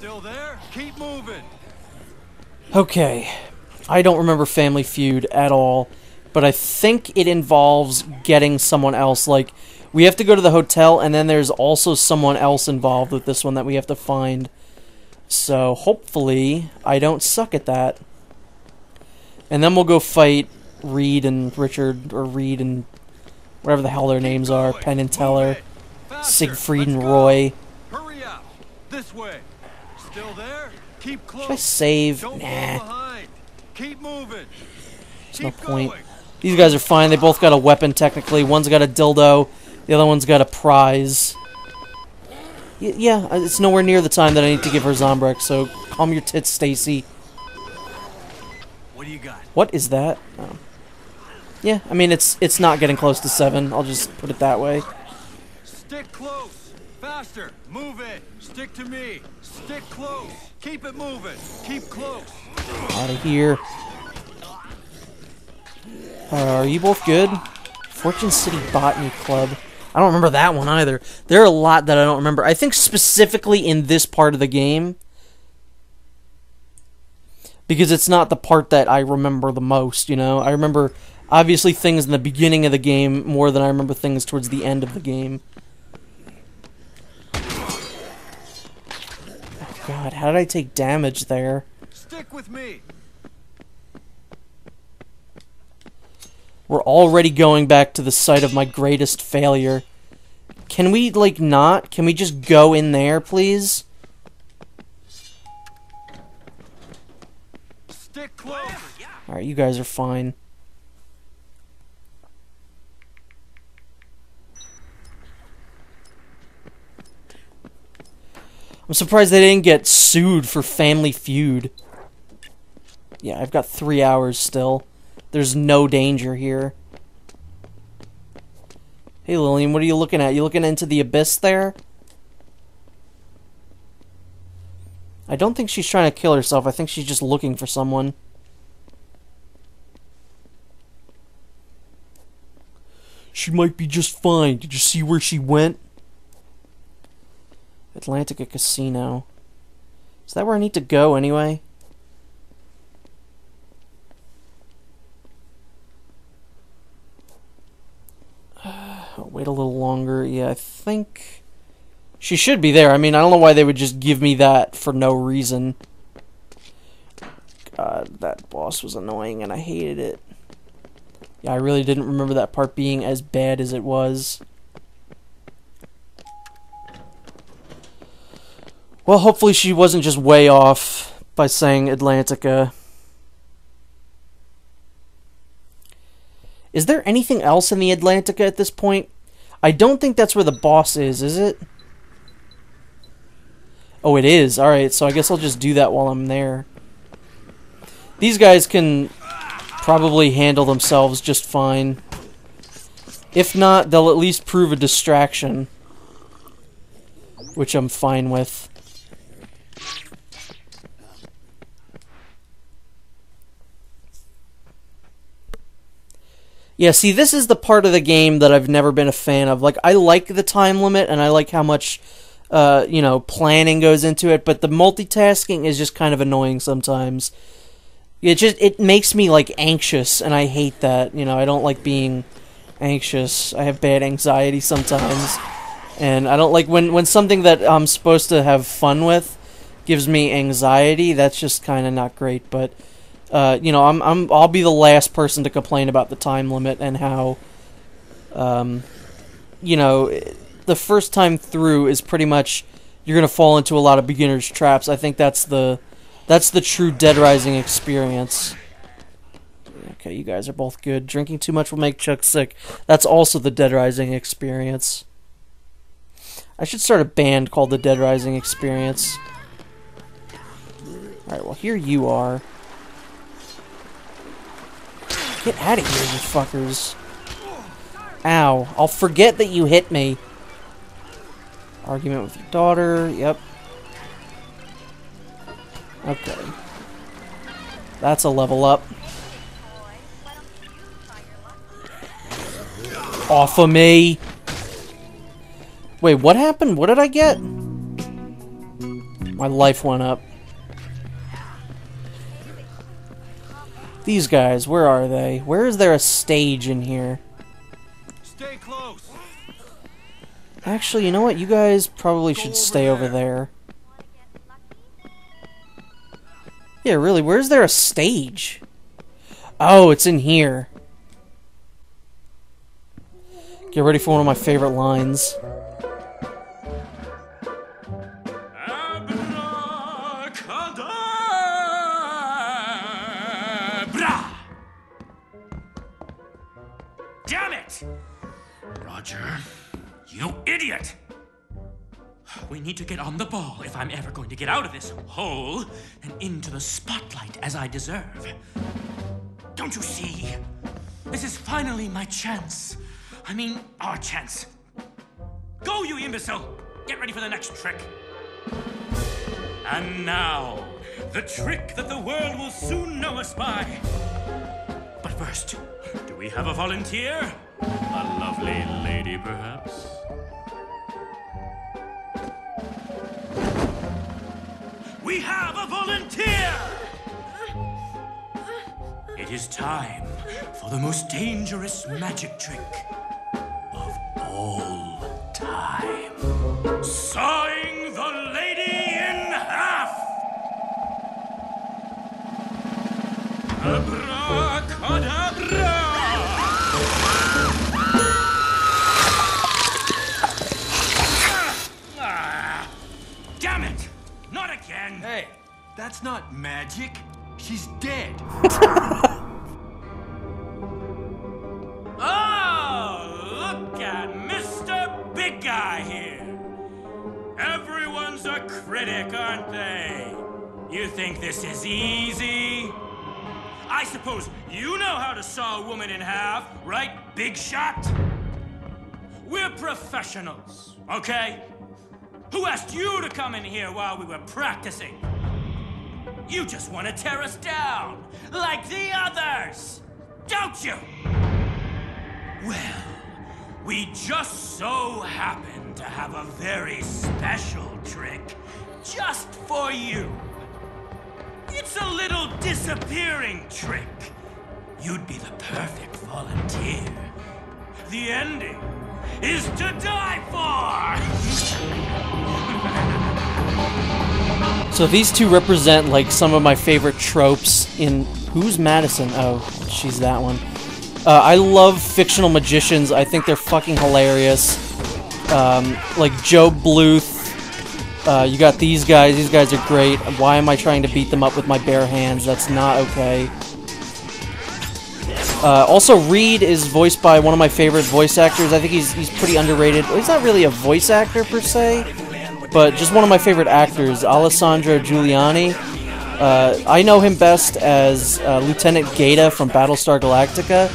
Still there? Keep moving. Okay. I don't remember Family Feud at all, but I think it involves getting someone else. Like, we have to go to the hotel, and then there's also someone else involved with this one that we have to find. So, hopefully, I don't suck at that. And then we'll go fight Reed and Richard, or Reed and whatever the hell their names are. Penn and Teller, Siegfried and Roy. Hurry up. This way. Still there? Keep close. Should I save? Don't Nah. fall behind. Keep moving. There's no point. These guys are fine. They both got a weapon, technically. One's got a dildo. The other one's got a prize. Yeah, it's nowhere near the time that I need to give her Zombrex, so calm your tits, Stacy. What do you got? What is that? Oh. Yeah, I mean, it's not getting close to 7. I'll just put it that way. Stick close. Faster. Move it. Stick to me. Stick close. Keep it moving. Keep close. Out of here. Are you both good? Fortune City Botany Club. I don't remember that one either. There are a lot that I don't remember. I think specifically in this part of the game, because it's not the part that I remember the most, you know? I remember, obviously, things in the beginning of the game more than I remember things towards the end of the game. Oh God, how did I take damage there? Stick with me. We're already going back to the site of my greatest failure. Can we, like, not? Can we just go in there, please? Stick close. Alright, you guys are fine. I'm surprised they didn't get sued for Family Feud. Yeah, I've got 3 hours still. There's no danger here. Hey, Lillian, what are you looking at? You looking into the abyss there? I don't think she's trying to kill herself. I think she's just looking for someone. She might be just fine. Did you see where she went? Atlantica Casino. Is that where I need to go anyway? I'll wait a little longer. Yeah, I think she should be there. I mean, I don't know why they would just give me that for no reason. God, that boss was annoying and I hated it. Yeah, I really didn't remember that part being as bad as it was. Well, hopefully she wasn't just way off by saying Atlantica. Is there anything else in the Atlantica at this point? I don't think that's where the boss is it? Oh, it is. Alright, so I guess I'll just do that while I'm there. These guys can probably handle themselves just fine. If not, they'll at least prove a distraction, which I'm fine with. Yeah, see, this is the part of the game that I've never been a fan of. Like, I like the time limit, and I like how much, you know, planning goes into it, but the multitasking is just kind of annoying sometimes. It makes me, like, anxious, and I hate that. You know, I don't like being anxious. I have bad anxiety sometimes, and I don't like when something that I'm supposed to have fun with gives me anxiety. That's just kind of not great, but... you know, I'll be the last person to complain about the time limit and how, you know, the first time through is pretty much you're gonna fall into a lot of beginners' traps. I think that's the true Dead Rising experience. Okay, you guys are both good. Drinking too much will make Chuck sick. That's also the Dead Rising experience. I should start a band called the Dead Rising Experience. Alright, well, here you are. Get out of here, you fuckers. Ow. I'll forget that you hit me. Argument with your daughter. Yep. Okay. That's a level up. Off of me. Wait, what happened? What did I get? My life went up. These guys, where are they? Where is there a stage in here? Stay close. Actually, you know what? You guys probably should stay over there. Yeah, really, where's there a stage? Oh, it's in here. Get ready for one of my favorite lines. Abracadabra! Damn it! Roger, you idiot! We need to get on the ball if I'm ever going to get out of this hole and into the spotlight as I deserve. Don't you see? This is finally my chance. I mean, our chance. Go, you imbecile! Get ready for the next trick. And now, the trick that the world will soon know us by. But first, do we have a volunteer? A lovely lady, perhaps? We have a volunteer! It is time for the most dangerous magic trick of all time. Sawing the lady in half! Abracadabra! Damn it! Not again! Hey, that's not magic. She's dead. Oh, look at Mr. Big Guy here. Everyone's a critic, aren't they? You think this is easy? I suppose you know how to saw a woman in half, right, Big Shot? We're professionals, okay? Who asked you to come in here while we were practicing? You just want to tear us down, like the others, don't you? Well, we just so happen to have a very special trick just for you. It's a little disappearing trick. You'd be the perfect volunteer. The ending is to die for! So these two represent, like, some of my favorite tropes in... Who's Madison? Oh, she's that one. I love fictional magicians. I think they're fucking hilarious. Like Joe Bluth. You got these guys. These guys are great. Why am I trying to beat them up with my bare hands? That's not okay. Also, Reed is voiced by one of my favorite voice actors. I think he's pretty underrated. Well, he's not really a voice actor, per se, but just one of my favorite actors, Alessandro Giuliani. I know him best as Lieutenant Gaeta from Battlestar Galactica,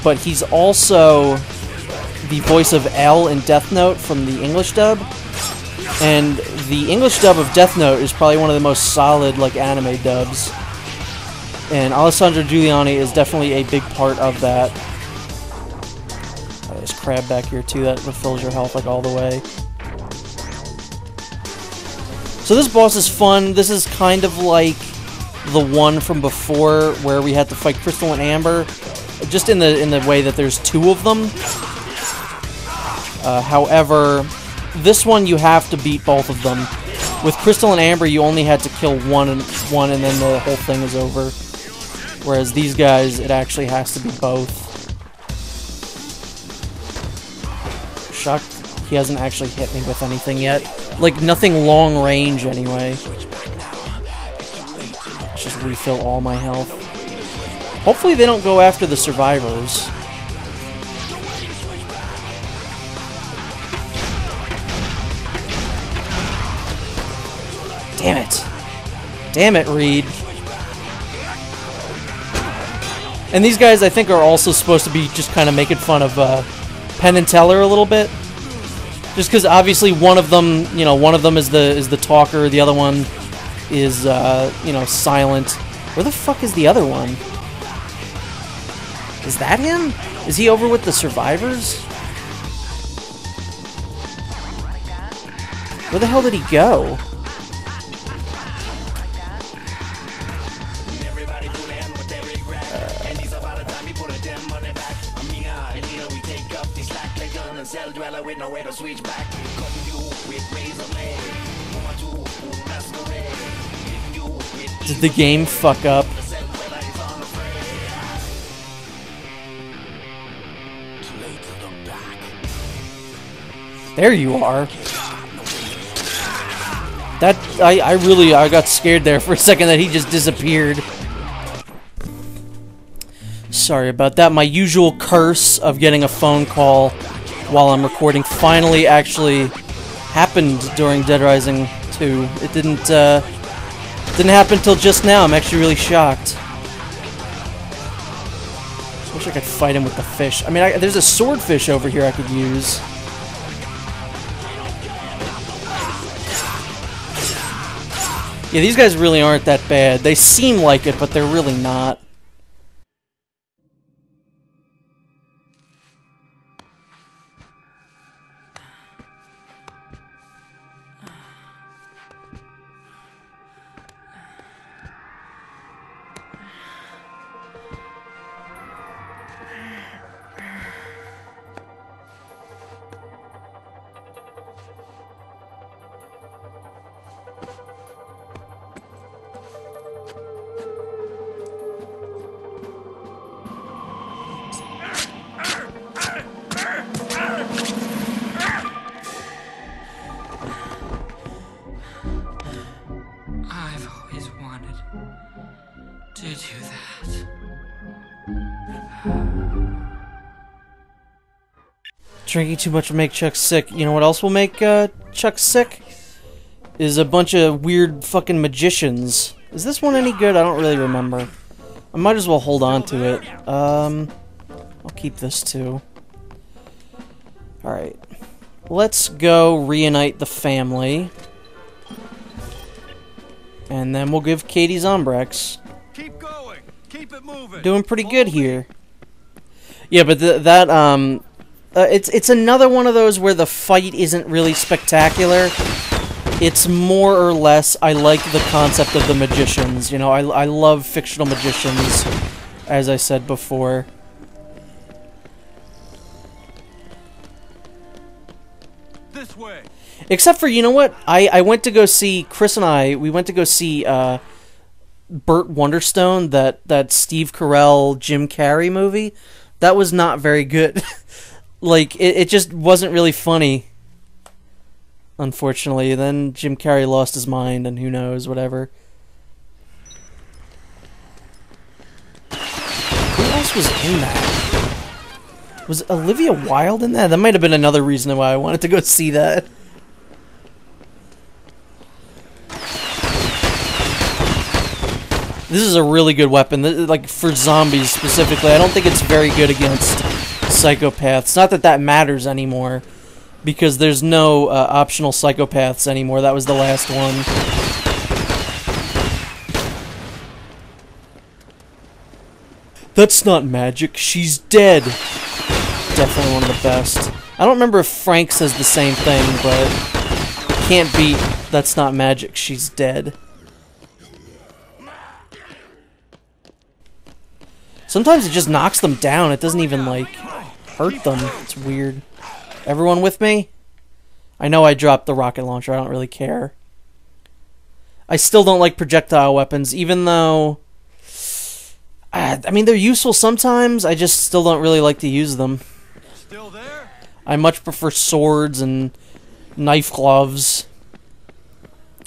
but he's also the voice of L in Death Note from the English dub. And the English dub of Death Note is probably one of the most solid, like, anime dubs. And Alessandro Giuliani is definitely a big part of that. There's crab back here too, that refills your health like all the way. So this boss is fun. This is kind of like the one from before where we had to fight Crystal and Amber, just in the way that there's two of them. However, this one you have to beat both of them. With Crystal and Amber, you only had to kill one and then the whole thing is over. Whereas these guys, it actually has to be both. Shocked he hasn't actually hit me with anything yet. Like, nothing long range, anyway. Just refill all my health. Hopefully they don't go after the survivors. Damn it. Damn it, Reed. And these guys, I think, are also supposed to be just kind of making fun of Penn and Teller a little bit. Just because obviously one of them, you know, one of them is the talker, the other one is, you know, silent. Where the fuck is the other one? Is that him? Is he over with the survivors? Where the hell did he go? with nowhere to switch back. Cutting you with razor blade. Woman to masquerade. Hitting you with Did the game fuck up? There you are. That I got scared there for a second that he just disappeared. Sorry about that. My usual curse of getting a phone call while I'm recording finally actually happened during Dead Rising 2. It didn't happen till just now. I'm actually really shocked. I wish I could fight him with the fish. I mean, there's a swordfish over here I could use. Yeah, these guys really aren't that bad. They seem like it, but they're really not. I've always wanted to do that. Drinking too much will make Chuck sick. You know what else will make Chuck sick? Is a bunch of weird fucking magicians. Is this one any good? I don't really remember. I might as well hold on to it. I'll keep this too. Alright. Let's go reunite the family. And then we'll give Katie Zombrex. Keep going. Keep it moving. Doing pretty good here. Yeah, but it's another one of those where the fight isn't really spectacular. It's more or less, I like the concept of the magicians. You know, I love fictional magicians, as I said before. This way. Except for, you know what? I went to go see, Chris and we went to go see Burt Wonderstone, that Steve Carell, Jim Carrey movie. That was not very good. Like, it just wasn't really funny. Unfortunately. Then Jim Carrey lost his mind, and who knows, whatever. Who else was in that? Was Olivia Wilde in that? That might have been another reason why I wanted to go see that. This is a really good weapon, like, for zombies specifically. I don't think it's very good against psychopaths. Not that that matters anymore, because there's no optional psychopaths anymore. That was the last one. That's not magic. She's dead. Definitely one of the best. I don't remember if Frank says the same thing, but can't beat that's not magic. She's dead. Sometimes it just knocks them down. It doesn't even, like, hurt them. It's weird. Everyone with me? I know I dropped the rocket launcher. I don't really care. I still don't like projectile weapons, even though... I mean, they're useful sometimes. I just still don't really like to use them. Still there? I much prefer swords and knife gloves.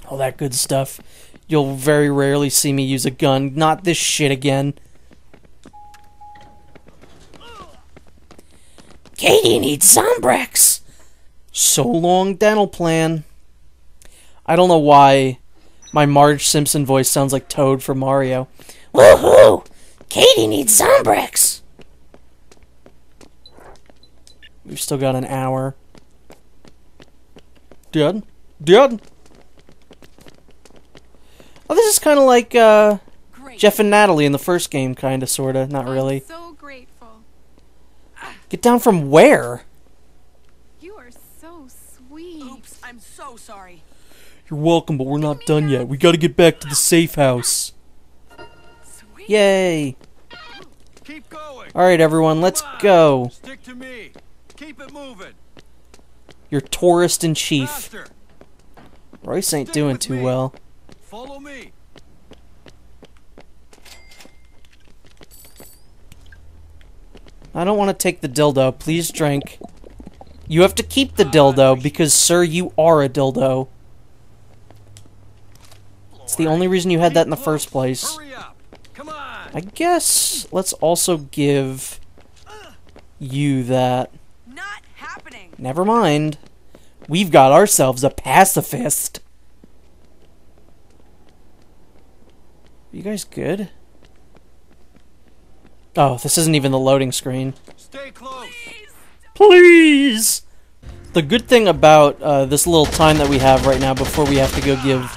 All that good stuff. You'll very rarely see me use a gun. Not this shit again. Katie needs Zombrex. So long, dental plan. I don't know why my Marge Simpson voice sounds like Toad from Mario. Woohoo! Katie needs Zombrex. We've still got an hour. Dead? Dead? Oh, this is kind of like Jeff and Natalie in the first game, kind of, sort of. Not really. I'm so grateful. Get down from where? You are so sweet. Oops, I'm so sorry. You're welcome, but we're not done yet. We gotta get back to the safe house. Sweet. Yay! Keep going. Alright, everyone, let's Come on. go. Stick to me. Keep it moving. Your tourist in chief. Faster. Royce ain't Stick doing with too me. well. Follow me. I don't want to take the dildo. Please drink. You have to keep the dildo because, sir, you are a dildo. It's the only reason you had that in the Keep first close. place. Hurry up. Come on. I guess let's also give you that. Not happening. Never mind. We've got ourselves a pacifist. You guys good? Oh, this isn't even the loading screen. Stay close. Please! The good thing about this little time that we have right now before we have to go give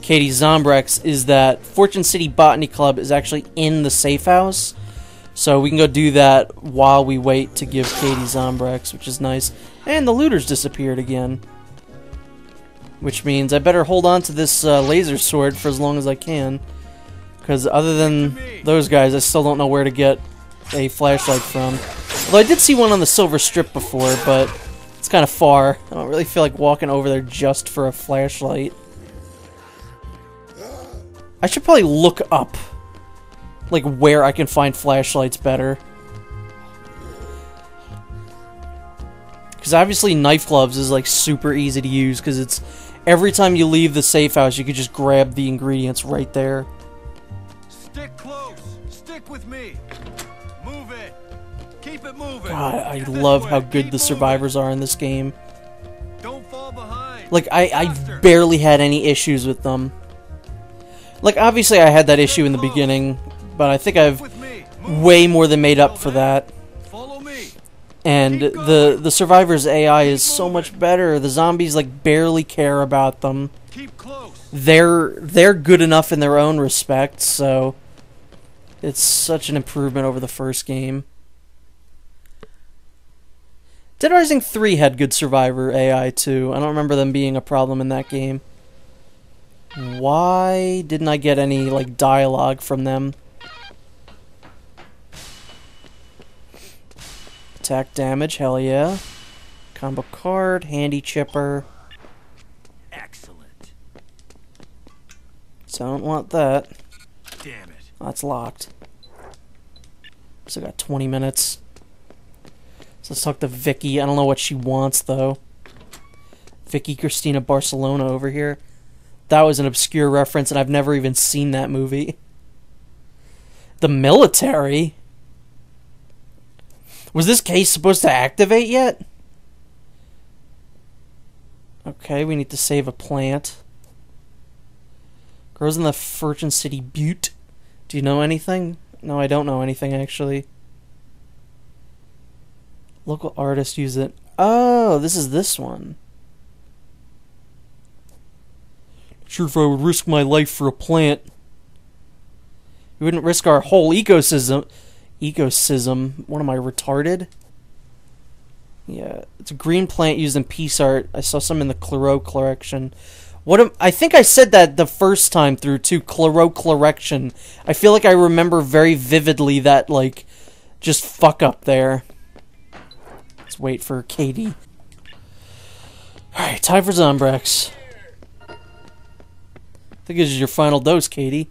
Katie Zombrex is that Fortune City Botany Club is actually in the safe house. So we can go do that while we wait to give Katie Zombrex, which is nice. And the looters disappeared again. Which means I better hold on to this laser sword for as long as I can. Because other than those guys, I still don't know where to get a flashlight from. Although I did see one on the Silver Strip before, but it's kind of far. I don't really feel like walking over there just for a flashlight. I should probably look up, like, where I can find flashlights better. Because obviously knife gloves is, like, super easy to use, because it's every time you leave the safe house, you could just grab the ingredients right there. Stick close. Stick with me. Move it. Keep it moving. God, I This love way. how good Keep the moving. survivors are in this game. Don't fall behind. Like, I Faster. barely had any issues with them. Like, obviously I had that issue in the beginning, but I think I've with me. Move. way more than made up for that. Follow me. And Keep the survivors' AI is so much better. The zombies, like, barely care about them. Keep close. They're good enough in their own respect, so it's such an improvement over the first game. Dead Rising 3 had good survivor AI too. I don't remember them being a problem in that game. Why didn't I get any, like, dialogue from them? Attack damage, hell yeah. Combo card, handy chipper. Excellent. Don't want that. Damn it. Oh, that's locked. Still got 20 minutes. So let's talk to Vicky. I don't know what she wants, though. Vicky Cristina Barcelona over here. That was an obscure reference, and I've never even seen that movie. The military? Was this case supposed to activate yet? Okay, we need to save a plant. Grows in the Fortune City Butte. Do you know anything? No, I don't know anything, actually. Local artists use it. Oh, this is this one. Not sure if I would risk my life for a plant. We wouldn't risk our whole ecosystem. What am I, retarded? Yeah, it's a green plant used in piece art. I saw some in the Claro collection. I think I said that the first time through, too. Claro collection. I feel like I remember very vividly that, like, just fuck up there. Let's wait for Katie. Alright, time for Zombrex. I think this is your final dose, Katie.